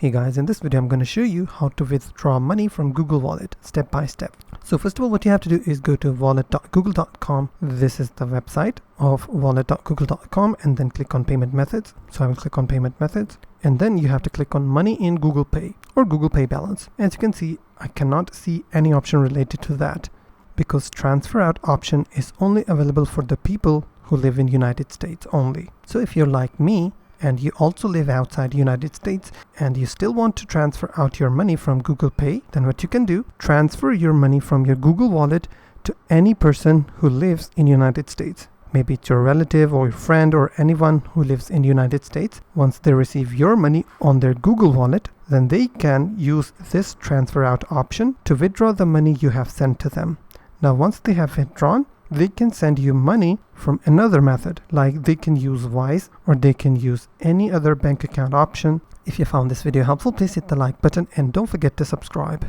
Hey guys, in this video I'm going to show you how to withdraw money from Google Wallet step by step. So first of all, what you have to do is go to wallet.google.com. This is the website of wallet.google.com, and then click on payment methods. So I will click on payment methods, and then you have to click on money in Google Pay or Google Pay balance. As you can see, I cannot see any option related to that because transfer out option is only available for the people who live in United States only. So if you're like me and you also live outside United States and you still want to transfer out your money from Google Pay, then what you can do, transfer your money from your Google Wallet to any person who lives in United States. Maybe it's your relative or your friend or anyone who lives in the United States. Once they receive your money on their Google Wallet, then they can use this transfer out option to withdraw the money you have sent to them. Now, once they have withdrawn, they can send you money from another method, like they can use Wise or they can use any other bank account option. If you found this video helpful, please hit the like button and don't forget to subscribe.